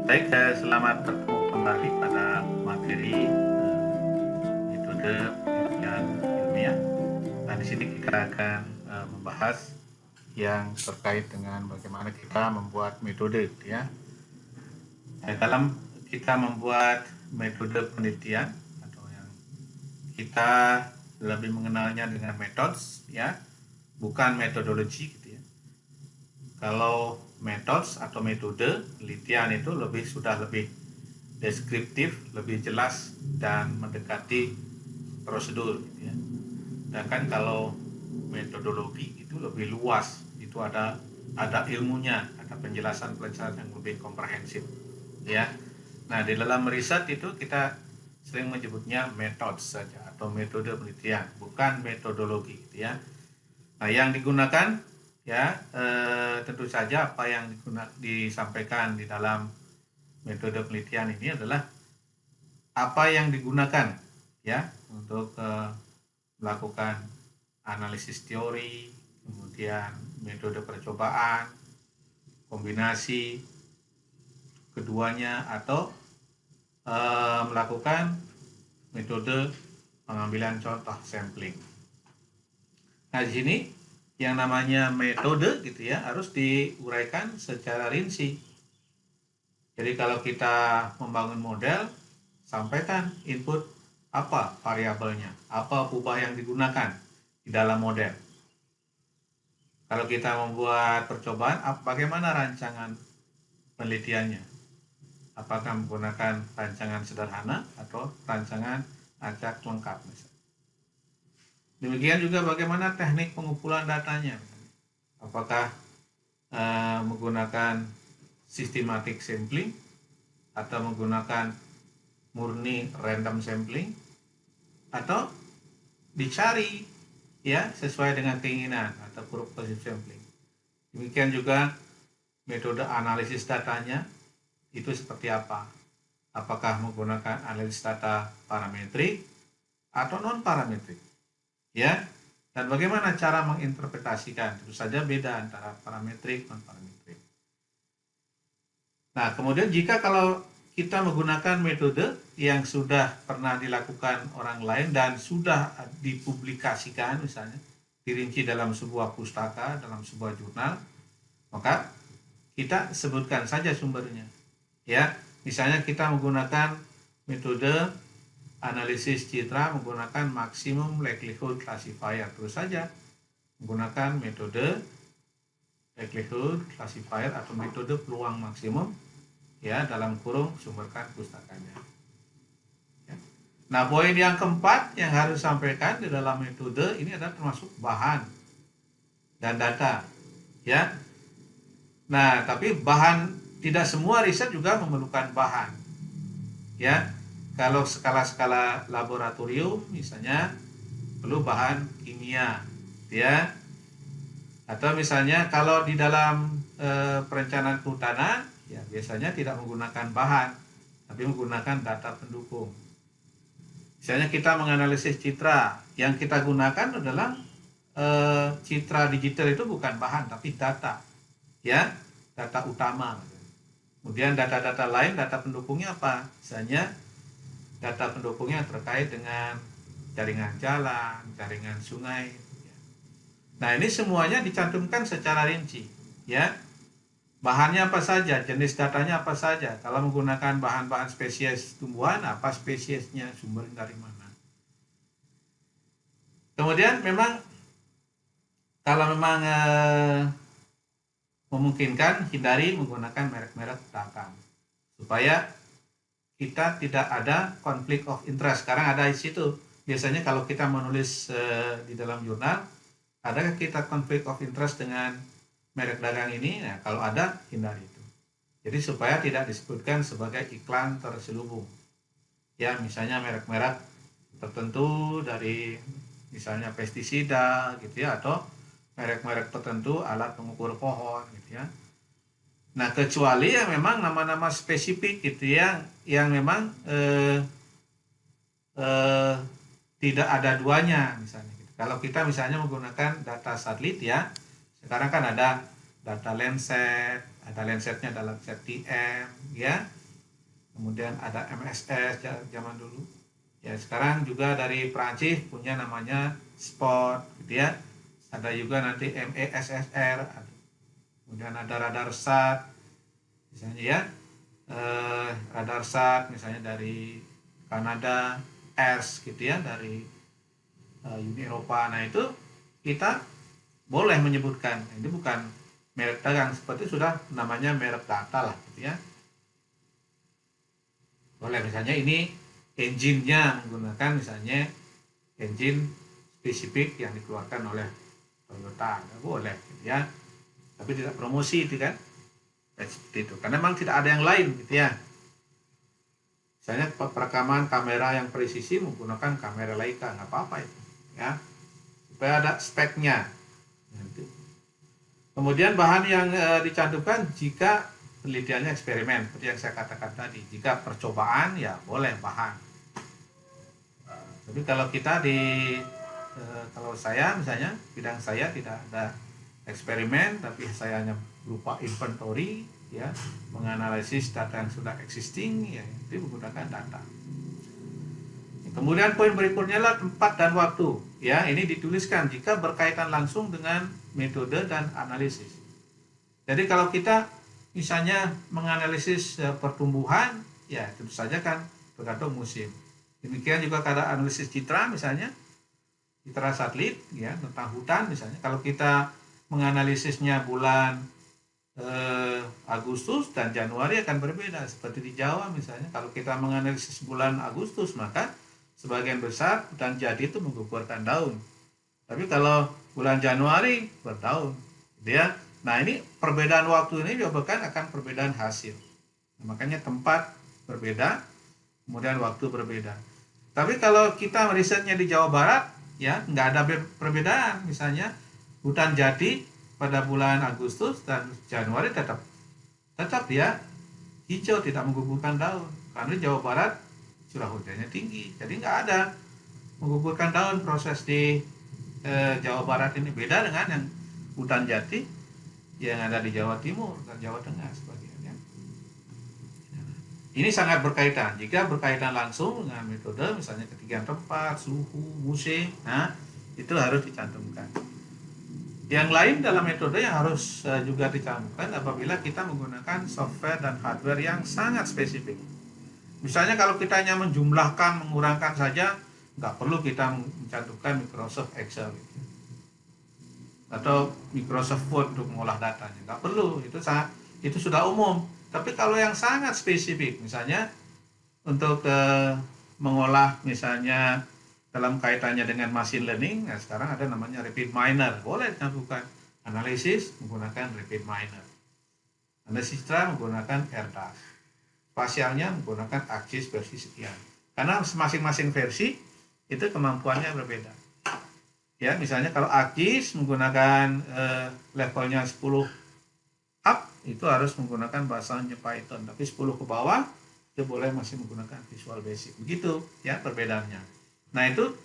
Baik, selamat bertemu kembali pada materi metode penelitian ilmiah. Nah, di sini kita akan membahas yang terkait dengan bagaimana kita membuat metode, ya. Dalam kita membuat metode penelitian atau yang kita lebih mengenalnya dengan methods, ya, bukan metodologi, gitu ya. Kalau methods atau metode penelitian itu sudah lebih deskriptif, lebih jelas dan mendekati prosedur, gitu ya. Sedangkan kalau metodologi itu lebih luas, itu ada ilmunya, ada penjelasan-penjelasan yang lebih komprehensif, ya. Nah, di dalam riset itu kita sering menyebutnya metode saja atau metode penelitian, bukan metodologi, gitu ya. Nah, yang digunakan, ya, tentu saja apa yang disampaikan di dalam metode penelitian ini adalah apa yang digunakan, ya, untuk melakukan analisis teori, kemudian metode percobaan, kombinasi keduanya, atau melakukan metode pengambilan contoh sampling. Nah, di sini yang namanya metode, gitu ya, harus diuraikan secara rinci. Jadi kalau kita membangun model, sampaikan input apa variabelnya, apa ubah yang digunakan di dalam model. Kalau kita membuat percobaan, bagaimana rancangan penelitiannya? Apakah menggunakan rancangan sederhana atau rancangan acak lengkap, misalnya. Demikian juga bagaimana teknik pengumpulan datanya. Apakah menggunakan systematic sampling atau menggunakan murni random sampling, atau dicari, ya, sesuai dengan keinginan atau purposive sampling. Demikian juga metode analisis datanya itu seperti apa? Apakah menggunakan analisis data parametrik atau non parametrik, ya? Dan bagaimana cara menginterpretasikan? Tentu saja beda antara parametrik dan non parametrik. Nah, kemudian kalau kita menggunakan metode yang sudah pernah dilakukan orang lain dan sudah dipublikasikan, misalnya dirinci dalam sebuah pustaka, dalam sebuah jurnal, maka kita sebutkan saja sumbernya, ya. Misalnya kita menggunakan metode analisis citra menggunakan maximum likelihood classifier, terus saja menggunakan metode likelihood classifier atau metode peluang maksimum, ya, dalam kurung sumberkan pustakanya, ya. Nah, poin yang keempat yang harus sampaikan di dalam metode ini adalah termasuk bahan dan data, ya. Nah, tapi bahan, tidak semua riset juga memerlukan bahan, ya. Kalau skala-skala laboratorium misalnya perlu bahan kimia, ya. Atau misalnya kalau di dalam perencanaan kehutanan, ya, biasanya tidak menggunakan bahan, tapi menggunakan data pendukung. Misalnya kita menganalisis citra, yang kita gunakan adalah citra digital itu bukan bahan, tapi data, ya, data utama. Kemudian data-data lain, data pendukungnya apa? Misalnya data pendukungnya terkait dengan jaringan jalan, jaringan sungai. Nah, ini semuanya dicantumkan secara rinci, ya. Bahannya apa saja, jenis datanya apa saja. Kalau menggunakan bahan-bahan spesies tumbuhan, apa spesiesnya, sumber dari mana. Kemudian memang kalau memang memungkinkan, hindari menggunakan merek-merek belakang supaya kita tidak ada konflik of interest. Sekarang ada di situ. Biasanya kalau kita menulis di dalam jurnal, adakah kita konflik of interest dengan merek dagang ini? Nah, kalau ada, hindari itu. Jadi supaya tidak disebutkan sebagai iklan terselubung. Ya, misalnya merek-merek tertentu dari misalnya pestisida, gitu ya, atau merek-merek tertentu alat pengukur pohon, gitu ya. Nah, kecuali yang memang nama-nama spesifik, gitu ya, yang memang tidak ada duanya, misalnya gitu. Kalau kita misalnya menggunakan data satelit, ya, sekarang kan ada data Landsat, Ada Lancetnya, ada Lancet TM, ya. Kemudian ada MSS zaman dulu. Ya, sekarang juga dari Prancis punya namanya Spot, gitu ya. Ada juga nanti MESSR, kemudian ada radar SAT, misalnya ya. Radar SAT misalnya dari Kanada, ERS gitu ya, dari Uni Eropa. Nah itu kita boleh menyebutkan, ini bukan merek dagang, seperti sudah namanya merek data lah gitu ya. Boleh misalnya ini engine-nya menggunakan misalnya engine spesifik yang dikeluarkan oleh Toyota, boleh gitu ya. Tapi tidak promosi itu kan, seperti itu. Karena memang tidak ada yang lain gitu ya. Misalnya perekaman kamera yang presisi menggunakan kamera Leica, nggak apa-apa itu ya, supaya ada speknya. Kemudian bahan yang dicantumkan jika penelitiannya eksperimen, seperti yang saya katakan tadi. Jika percobaan ya boleh bahan. Tapi kalau kita kalau saya misalnya bidang saya tidak ada eksperimen, tapi saya hanya berupa inventory, ya, menganalisis data yang sudah existing, ya, itu menggunakan data. Kemudian poin berikutnya adalah tempat dan waktu. Ya, ini dituliskan jika berkaitan langsung dengan metode dan analisis. Jadi kalau kita misalnya menganalisis pertumbuhan, ya tentu saja kan tergantung musim. Demikian juga kada analisis citra misalnya, citra satelit ya tentang hutan misalnya. Kalau kita menganalisisnya bulan Agustus dan Januari akan berbeda. Seperti di Jawa misalnya, kalau kita menganalisis bulan Agustus maka sebagian besar hutan jati itu menggugurkan daun. Tapi kalau bulan Januari berdaun, gitu ya. Nah ini perbedaan waktu ini menyebabkan akan perbedaan hasil. Nah, makanya tempat berbeda, kemudian waktu berbeda. Tapi kalau kita risetnya di Jawa Barat, ya nggak ada perbedaan. Misalnya hutan jati pada bulan Agustus dan Januari tetap ya hijau, tidak menggugurkan daun. Karena di Jawa Barat curah hujannya tinggi, jadi nggak ada menggugurkan daun. Proses di Jawa Barat ini beda dengan yang hutan jati yang ada di Jawa Timur dan Jawa Tengah sebagainya. Ini sangat berkaitan. Jika berkaitan langsung dengan metode, misalnya ketinggian tempat, suhu, musim, nah itu harus dicantumkan. Yang lain dalam metode yang harus juga dicantumkan apabila kita menggunakan software dan hardware yang sangat spesifik. Misalnya kalau kita hanya menjumlahkan, mengurangkan saja, nggak perlu kita mencantumkan Microsoft Excel gitu. Atau Microsoft Word untuk mengolah datanya, nggak perlu, itu sudah umum. Tapi kalau yang sangat spesifik, misalnya untuk mengolah misalnya dalam kaitannya dengan machine learning, nah sekarang ada namanya RapidMiner, boleh dicantumkan analisis menggunakan RapidMiner, analisis citra menggunakan RDAS, spasialnya menggunakan ArcGIS versi sekian. Karena masing-masing versi itu kemampuannya berbeda. Ya, misalnya kalau ArcGIS menggunakan levelnya 10 up, itu harus menggunakan bahasanya Python. Tapi 10 ke bawah itu boleh masih menggunakan Visual Basic. Begitu ya perbedaannya. Nah itu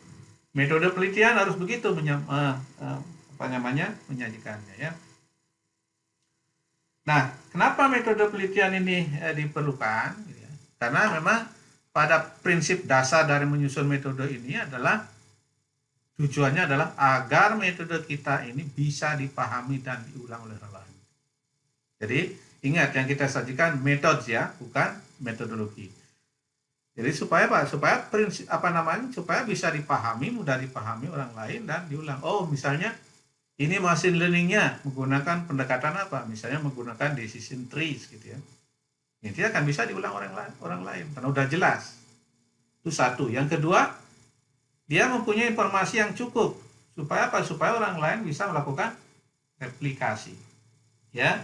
metode penelitian harus begitu menyajikannya ya. Nah, kenapa metode penelitian ini diperlukan? Karena memang pada prinsip dasar dari menyusun metode ini adalah tujuannya adalah agar metode kita ini bisa dipahami dan diulang oleh orang lain. Jadi ingat yang kita sajikan metode ya, bukan metodologi. Jadi supaya apa? Supaya prinsip supaya bisa dipahami, mudah dipahami orang lain dan diulang. Oh, misalnya ini machine learning-nya menggunakan pendekatan apa? Misalnya menggunakan decision trees gitu ya. Ini akan bisa diulang orang lain karena udah jelas. Itu satu. Yang kedua, dia mempunyai informasi yang cukup. Supaya apa? Supaya orang lain bisa melakukan replikasi. Ya.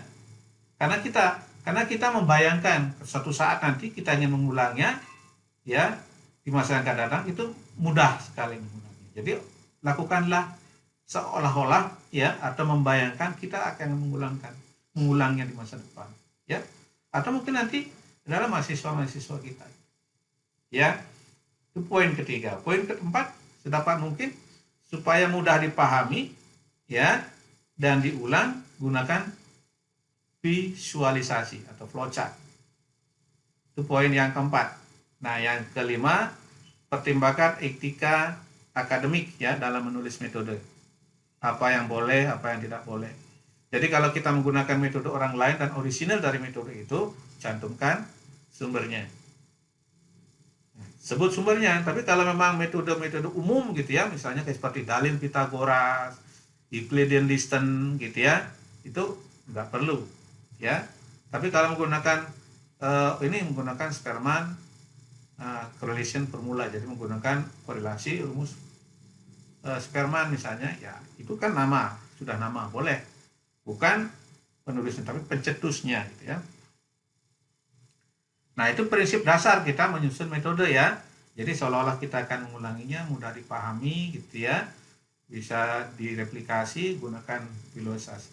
Karena kita membayangkan suatu saat nanti kita ingin mengulangnya, ya, di masa yang akan datang itu mudah sekali mengulangnya. Jadi lakukanlah seolah-olah ya, atau membayangkan kita akan mengulangnya di masa depan, ya. Atau mungkin nanti adalah mahasiswa kita. Ya. Itu poin ketiga. Poin keempat, sedapat mungkin supaya mudah dipahami ya dan diulang, gunakan visualisasi atau flowchart. Itu poin yang keempat. Nah, yang kelima, pertimbangkan etika akademik ya dalam menulis metode. Apa yang boleh, apa yang tidak boleh. Jadi kalau kita menggunakan metode orang lain dan orisinal dari metode itu, cantumkan sumbernya. Sebut sumbernya, tapi kalau memang metode-metode umum gitu ya, misalnya kayak seperti dalil Pitagoras, Euclidean distance gitu ya, itu nggak perlu ya. Tapi kalau menggunakan ini menggunakan Spearman correlation formula, jadi menggunakan korelasi rumus Spearman misalnya, ya itu kan nama, sudah nama, boleh. Bukan penulisnya, tapi pencetusnya gitu ya. Nah, itu prinsip dasar kita menyusun metode ya. Jadi seolah-olah kita akan mengulanginya, mudah dipahami gitu ya. Bisa direplikasi, gunakan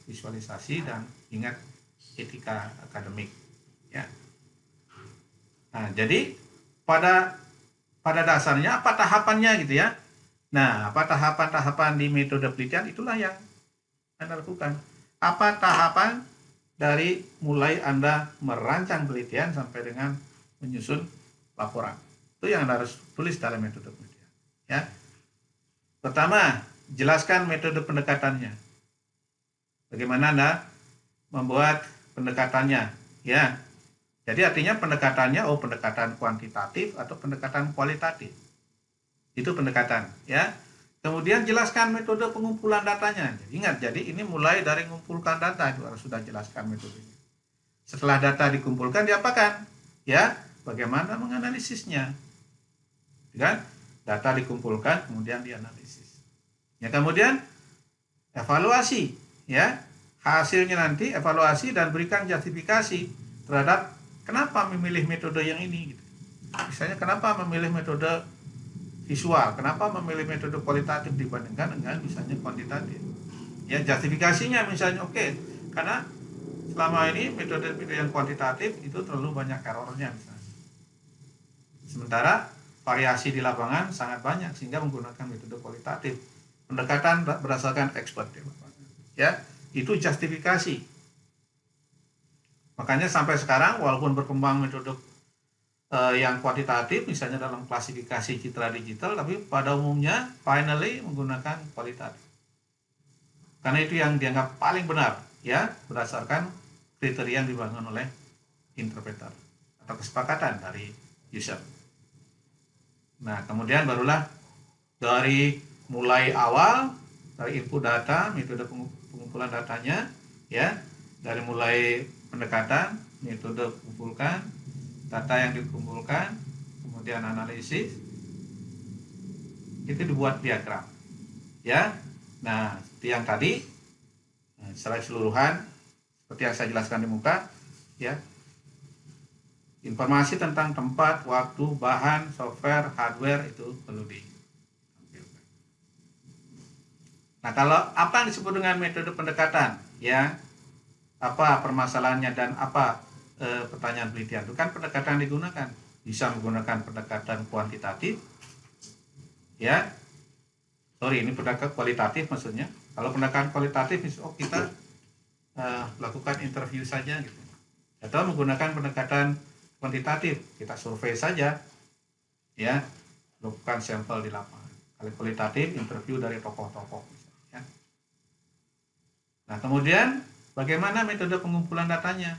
visualisasi dan ingat etika akademik ya. Nah, jadi pada dasarnya apa tahapannya gitu ya. Nah, apa tahapan-tahapan di metode penelitian, itulah yang Anda lakukan. Apa tahapan dari mulai Anda merancang penelitian sampai dengan menyusun laporan. Itu yang Anda harus tulis dalam metode penelitian. Ya. Pertama, jelaskan metode pendekatannya. Bagaimana Anda membuat pendekatannya, ya. Jadi artinya pendekatannya, pendekatan kuantitatif atau pendekatan kualitatif. Itu pendekatan, ya. Kemudian jelaskan metode pengumpulan datanya. Ingat, jadi ini mulai dari mengumpulkan data, itu harus sudah jelaskan metodenya. Setelah data dikumpulkan, diapakan? Ya, bagaimana menganalisisnya? Kan? Data dikumpulkan, kemudian dianalisis. Ya, kemudian evaluasi, ya. Hasilnya nanti evaluasi dan berikan justifikasi terhadap kenapa memilih metode yang ini gitu. Misalnya kenapa memilih metode visual, kenapa memilih metode kualitatif dibandingkan dengan misalnya kuantitatif. Ya, justifikasinya misalnya karena selama ini metode yang kuantitatif itu terlalu banyak errornya misalnya. Sementara variasi di lapangan sangat banyak sehingga menggunakan metode kualitatif. Pendekatan berdasarkan expert di lapangan. Ya, itu justifikasi. Makanya sampai sekarang walaupun berkembang metode yang kuantitatif misalnya dalam klasifikasi citra digital, tapi pada umumnya finally menggunakan kualitatif. Karena itu yang dianggap paling benar ya, berdasarkan kriteria yang dibangun oleh interpreter atau kesepakatan dari user. Nah, kemudian barulah dari mulai awal dari input data, metode pengumpulan datanya ya, dari mulai pendekatan, metode kumpulkan, data yang dikumpulkan, kemudian analisis, itu dibuat diagram ya. Nah, seperti yang tadi secara keseluruhan seperti yang saya jelaskan di muka ya, informasi tentang tempat, waktu, bahan, software, hardware itu perlu ditampilkan. Nah, kalau apa yang disebut dengan metode pendekatan ya, apa permasalahannya dan apa pertanyaan penelitian, itu kan pendekatan yang digunakan. Bisa menggunakan pendekatan kuantitatif ya, ini pendekatan kualitatif maksudnya. Kalau pendekatan kualitatif kita lakukan interview saja gitu, atau menggunakan pendekatan kuantitatif, kita survei saja ya, lakukan sampel di lapangan. Kalau kualitatif, interview dari tokoh-tokoh ya. Nah, kemudian bagaimana metode pengumpulan datanya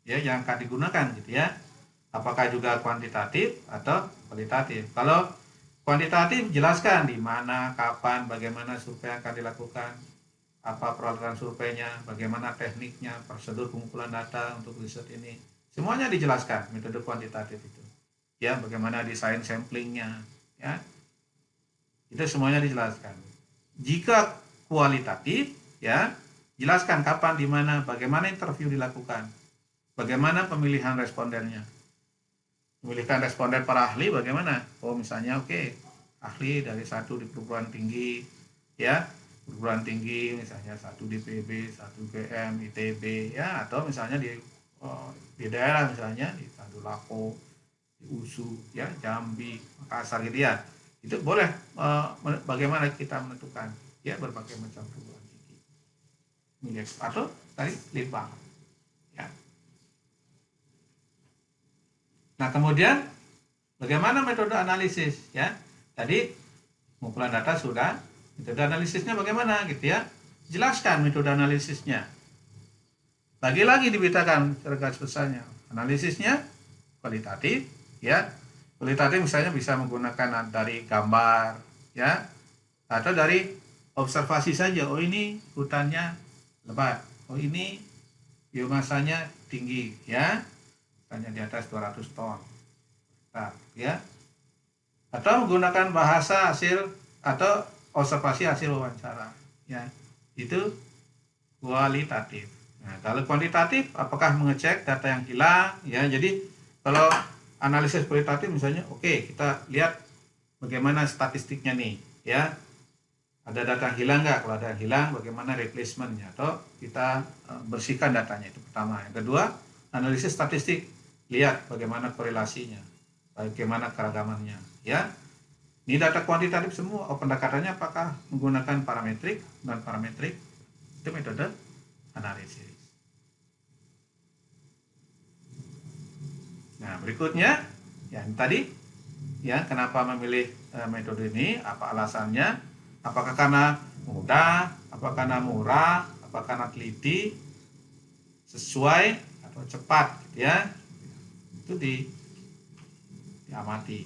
ya yang akan digunakan gitu ya, apakah juga kuantitatif atau kualitatif. Kalau kuantitatif, jelaskan di mana, kapan, bagaimana survei akan dilakukan, apa peralatan surveinya, bagaimana tekniknya, prosedur pengumpulan data untuk riset ini, semuanya dijelaskan metode kuantitatif itu ya, bagaimana desain samplingnya ya, itu semuanya dijelaskan. Jika kualitatif ya, jelaskan kapan, di mana, bagaimana interview dilakukan, bagaimana pemilihan respondennya, memilihkan responden para ahli bagaimana, misalnya ahli dari satu di perguruan tinggi ya, perguruan tinggi misalnya satu di PB, satu UGM, ITB ya, atau misalnya di daerah misalnya di Tadulako, di USU ya, Jambi, Makassar gitu ya. Itu boleh bagaimana kita menentukan ya berbagai macam perguruan tinggi. atau dari lead bank. Ya. Nah, kemudian bagaimana metode analisis? Ya, tadi pengumpulan data sudah, metode analisisnya bagaimana gitu ya? Jelaskan metode analisisnya. Lagi-lagi diberitakan garis besarnya. Analisisnya kualitatif, ya. Kualitatif misalnya bisa menggunakan dari gambar, ya, atau dari observasi saja. Oh, ini hutannya lebat. Oh, ini biomasanya tinggi, ya. Hanya di atas 200 ton. Nah, ya. Atau menggunakan bahasa hasil atau observasi hasil wawancara, ya. Itu kualitatif. Nah, kalau kuantitatif, apakah mengecek data yang hilang? Ya, jadi kalau analisis kualitatif misalnya, oke, kita lihat bagaimana statistiknya nih, ya. Ada data yang hilang nggak? Kalau ada yang hilang, bagaimana replacementnya? Atau kita bersihkan datanya, itu pertama. Yang kedua, analisis statistik, lihat bagaimana korelasinya, bagaimana keragamannya, ya. Ini data kuantitatif semua. Pendekatannya apakah menggunakan parametrik dan parametrik? Itu metode analisis. Nah, berikutnya yang tadi, ya, kenapa memilih metode ini? Apa alasannya? Apakah karena mudah, apakah karena murah, apakah karena teliti, sesuai atau cepat, gitu ya? Itu diamati.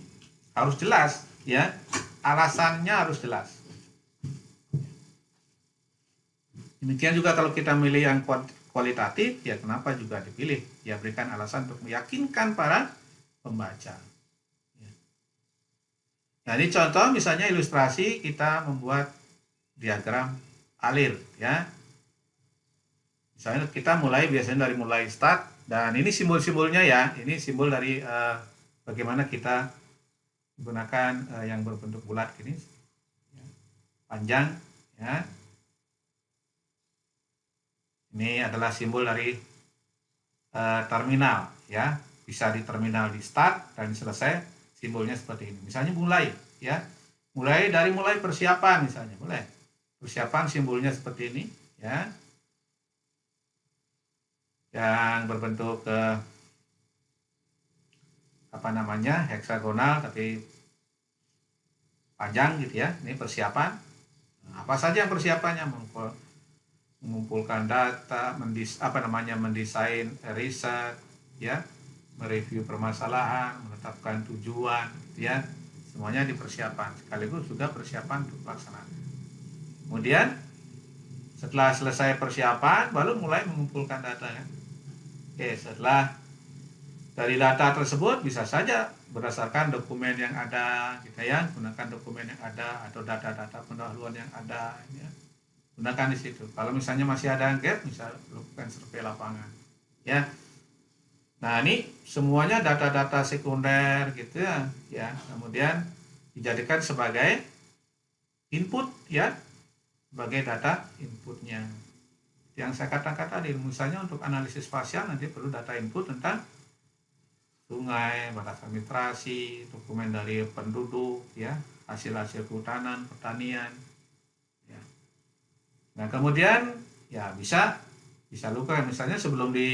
Harus jelas, ya. Alasannya harus jelas. Demikian juga kalau kita milih yang kualitatif, ya kenapa juga dipilih? Ya, berikan alasan untuk meyakinkan para pembaca. Nah, ini contoh misalnya ilustrasi kita membuat diagram alir, ya. Misalnya kita biasanya dari mulai start, dan ini simbol-simbolnya, ya. Ini simbol dari bagaimana kita menggunakan yang berbentuk bulat gini, ya, panjang, ya. Ini adalah simbol dari terminal, ya. Bisa di terminal di start dan selesai simbolnya seperti ini. Misalnya mulai, ya. Mulai persiapan misalnya, boleh. Persiapan simbolnya seperti ini, ya. Yang berbentuk heksagonal tapi panjang gitu, ya. Ini persiapan. Nah, apa saja yang persiapannya? Mengumpulkan data, mendesain riset, ya, mereview permasalahan, menetapkan tujuan, ya, semuanya dipersiapkan. Sekaligus juga persiapan untuk pelaksanaan. Kemudian setelah selesai persiapan, baru mulai mengumpulkan data, ya. Oke, setelah dari data tersebut bisa saja berdasarkan dokumen yang ada, gitu ya, gunakan dokumen yang ada atau data-data pendahuluan yang ada, ya. Gunakan di situ. Kalau misalnya masih ada gap, bisa lakukan survei lapangan, ya. Nah, ini semuanya data-data sekunder gitu, ya, ya. Kemudian dijadikan sebagai input, ya, sebagai data inputnya. Yang saya katakan tadi, misalnya untuk analisis spasial nanti perlu data input tentang sungai, batasan mitrasi, dokumen dari penduduk, ya, hasil-hasil kehutanan, pertanian. Nah, kemudian ya bisa luka misalnya sebelum di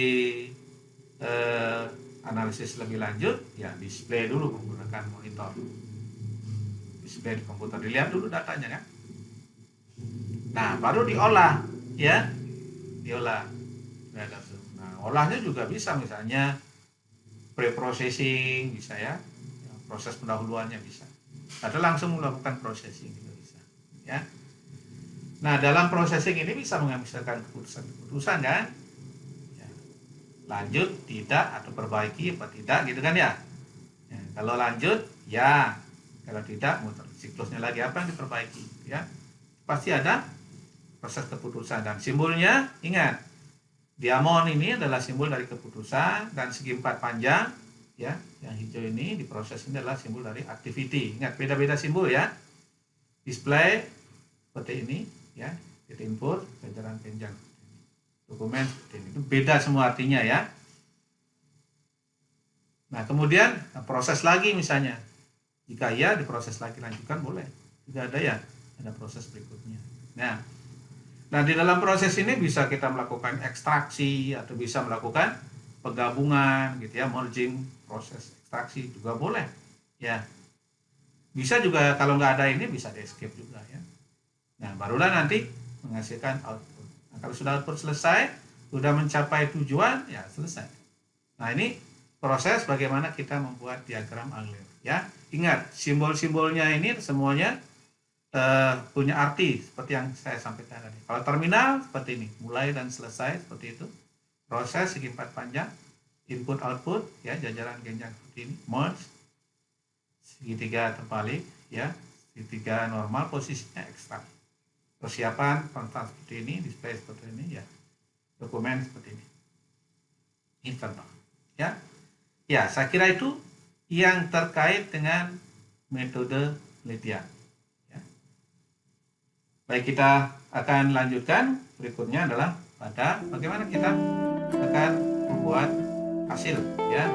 analisis lebih lanjut, ya display dulu menggunakan monitor, display di komputer, dilihat dulu datanya, kan. Nah, baru diolah, ya, diolah. Nah, olahnya juga bisa misalnya pre-processing bisa, ya, proses pendahuluannya bisa, atau langsung melakukan processing juga bisa, ya. Nah, dalam processing ini bisa menghasilkan keputusan, kan? Ya. Lanjut, tidak, atau perbaiki, apa tidak, gitu kan, ya? Ya, kalau lanjut, ya. Kalau tidak, muter siklusnya lagi, apa yang diperbaiki, ya? Pasti ada proses keputusan, dan simbolnya, ingat, diamond ini adalah simbol dari keputusan, dan segi 4 panjang, ya, yang hijau ini diproses ini adalah simbol dari activity. Ingat, beda-beda simbol, ya. Display seperti ini, ya, titik input, jajaran panjang, dokumen seperti ini, itu beda semua artinya, ya. Nah, kemudian proses lagi misalnya, jika iya diproses lagi, lanjutkan boleh, jika ada, ya, ada proses berikutnya. Nah, Nah, di dalam proses ini bisa kita melakukan ekstraksi atau bisa melakukan penggabungan gitu ya, merging, proses ekstraksi juga boleh. Ya, bisa juga kalau nggak ada ini bisa di escape juga ya. Nah, barulah nanti menghasilkan output. Nah, kalau sudah output selesai, sudah mencapai tujuan, ya selesai. Nah, ini proses bagaimana kita membuat diagram Euler ya. Ingat, simbol-simbolnya ini semuanya punya arti seperti yang saya sampaikan tadi. Kalau terminal seperti ini, mulai dan selesai seperti itu. Proses segi empat panjang, input output ya, jajaran genjang seperti ini, merge, segitiga terbalik ya, segitiga normal posisinya ekstrak. Persiapan kontak seperti ini, display seperti ini ya, dokumen seperti ini. Internal ya. Ya, saya kira itu yang terkait dengan metode penelitian. Ya. Baik, kita akan lanjutkan. Berikutnya adalah pada bagaimana kita akan membuat hasil ya.